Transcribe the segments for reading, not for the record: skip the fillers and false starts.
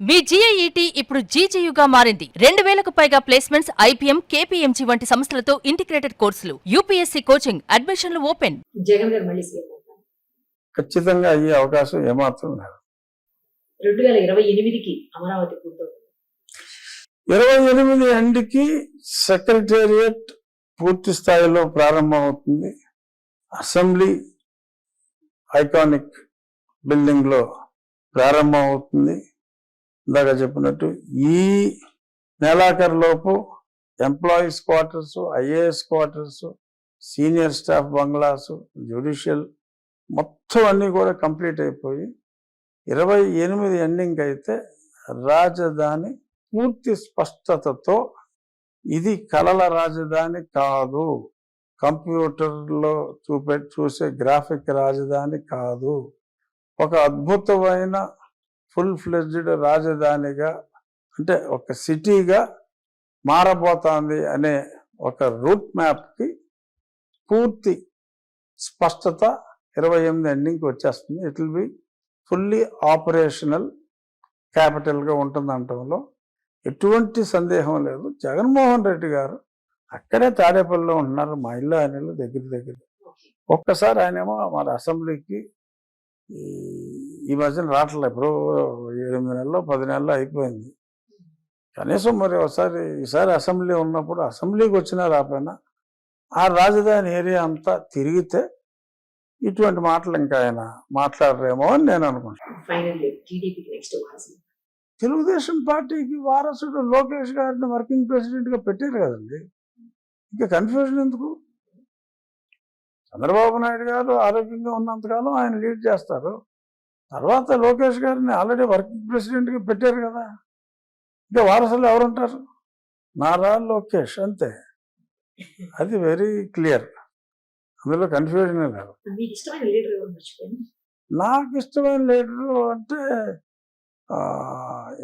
మీ GIET ఇప్పుడు GGUగా మారింది. 2000కు పైగా ప్లేస్మెంట్స్ IPM, KPMG వంటి సంస్థలతో ఇంటిగ్రేటెడ్ కోర్సులు. UPSC కోచింగ్, అడ్మిషన్లు ఓపెన్. జగన్ గారు మళ్ళీ సీఎం అవుతారు. ఖచ్చితంగా అయ్యే అవకాశం ఏమాత్రం లేదు. 2028కి అమరావతి పూర్తవుతుంది. 28 ఎండ్కి సెక్రటేరియట్ పూర్తి స్థాయిలో ప్రారంభమవుతుంది. అసెంబ్లీ ఐకానిక్ బిల్డింగ్ లో ప్రారంభం అవుతుంది. ఇందాక చెప్పినట్టు ఈ నెలాఖరులోపు employees quarters, IAS quarters, senior staff bungalows, judicial మొత్తం అన్నీ కూడా కంప్లీట్ అయిపోయి 28 ఎండింగ్ అయితే రాజధాని పూర్తి స్పష్టతతో ఇది కలల రాజధాని కాదు, కంప్యూటర్లో చూసే గ్రాఫిక్ రాజధాని కాదు, ఒక అద్భుతమైన ఫుల్ ఫ్లెడ్జ్డ్ రాజధానిగా అంటే ఒక సిటీగా మారబోతోంది అనే ఒక రూట్ మ్యాప్కి పూర్తి స్పష్టత 28 ఎండింగ్కి వచ్చేస్తుంది. It will be fully operational క్యాపిటల్గా ఉంటుంది అనటంలో ఎటువంటి సందేహం లేదు. జగన్మోహన్ రెడ్డి గారు అక్కడే తాడేపల్లిలో ఉంటున్నారు, మా ఇల్లు ఆయన ఇల్లు దగ్గర. ఒక్కసారి ఆయనేమో మన అసెంబ్లీకి ఈ మధ్యన రావట్లేదు, ఎప్పుడో 8 నెలల్లో 10 నెలల్లో అయిపోయింది. కనీసం మరి ఈసారి అసెంబ్లీ ఉన్నప్పుడు అసెంబ్లీకి వచ్చినా రాపోయినా ఆ రాజధాని ఏరియా అంతా తిరిగితే ఇటువంటి మాటలు ఇంకా ఆయన మాట్లాడరేమో అని నేను అనుకుంటున్నాను. తెలుగుదేశం పార్టీకి వారసుడు లోకేష్ గారిని వర్కింగ్ ప్రెసిడెంట్గా పెట్టారు కదండి, ఇంకా కన్ఫ్యూజన్ ఎందుకు? చంద్రబాబు నాయుడు గారు ఆరోగ్యంగా ఉన్నంతకాలం ఆయన లీడ్ చేస్తారు. తర్వాత లోకేష్ గారిని ఆల్రెడీ వర్కింగ్ ప్రెసిడెంట్గా పెట్టారు కదా, ఇంకా వారసులు ఎవరుంటారు? నారా లోకేష్ అంతే. అది వెరీ క్లియర్, అందులో కన్ఫ్యూజన్ లేదు. నాకు ఇష్టమైన లీడరు అంటే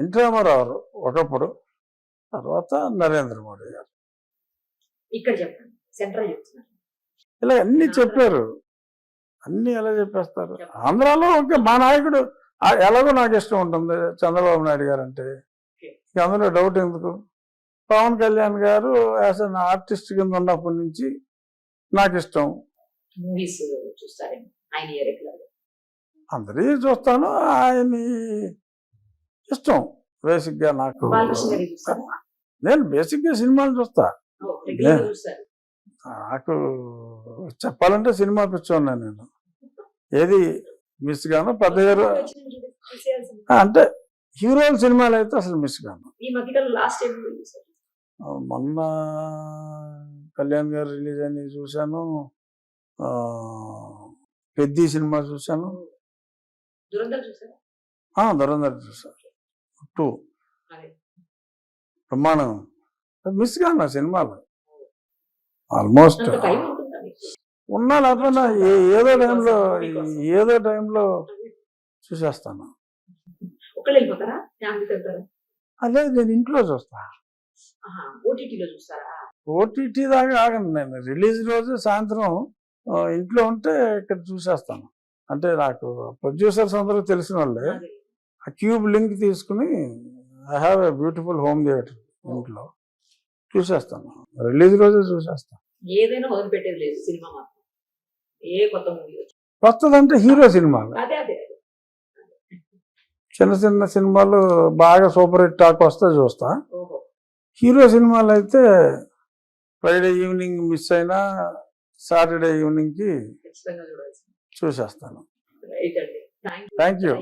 ఎన్టీ రామారావు ఒకప్పుడు, తర్వాత నరేంద్ర మోడీ గారు. ఇక్కడ చెప్పండి, సెంట్రల్ చెప్తున్నారు. ఇలా అన్ని చెప్పారు, అన్ని ఎలా చెప్పేస్తారు. ఆంధ్రాలో ఓకే, మా నాయకుడు ఎలాగో నాకు ఇష్టం ఉంటుంది చంద్రబాబు నాయుడు గారు అంటే, ఇక అందులో డౌట్ ఎందుకు? పవన్ కళ్యాణ్ గారు యాజ్ అన్ ఆర్టిస్ట్ కింద ఉన్నప్పటి నుంచి నాకు ఇష్టం. అందరి చూస్తాను, ఆయన ఇష్టం. బేసిక్గా నాకు, నేను బేసిక్గా సినిమాలు చూస్తా. నాకు చెప్పాలంటే సినిమా పిచ్చోన్నా నేను. ఏది మిస్ గాను పెద్ద హీరో అంటే హీరోల సినిమాలు అయితే అసలు మిస్ గాను. మొన్న కళ్యాణ్ గారు రిలీజ్ అని చూశాను, పెద్ది సినిమా చూశాను, దురంధర్ చూశాను 2 ప్రమాణం. మిస్ గాను సినిమాలు ఆల్మోస్ట్ ఉన్నా లేకపోయినా ఏదో టైంలో చూసేస్తాను. అదే నేను ఇంట్లో చూస్తా, OTT దాకా ఆగండి. నేను రిలీజ్ రోజు సాయంత్రం ఇంట్లో ఉంటే ఇక్కడ చూసేస్తాను. అంటే నాకు ప్రొడ్యూసర్స్ అందరూ తెలిసిన వాళ్ళే. ఆ క్యూబ్ లింక్ తీసుకుని I have a beautiful home theatre, ఇంట్లో చూసేస్తాను. రిలీజ్ రోజే చూసేస్తాను. ఏదైనా వదిలిపెట్టేది లేదు సినిమా మాత్రం. ఏ కొత్త మూవీ కొత్తదంటే హీరో సినిమాలు, చిన్న సినిమాలు బాగా సూపర్ హిట్ టాక్ వస్తే చూస్తా. హీరో సినిమాలు అయితే ఫ్రైడే ఈవినింగ్ మిస్ అయినా సాటర్డే ఈవినింగ్కి చూసేస్తాను. Thank you.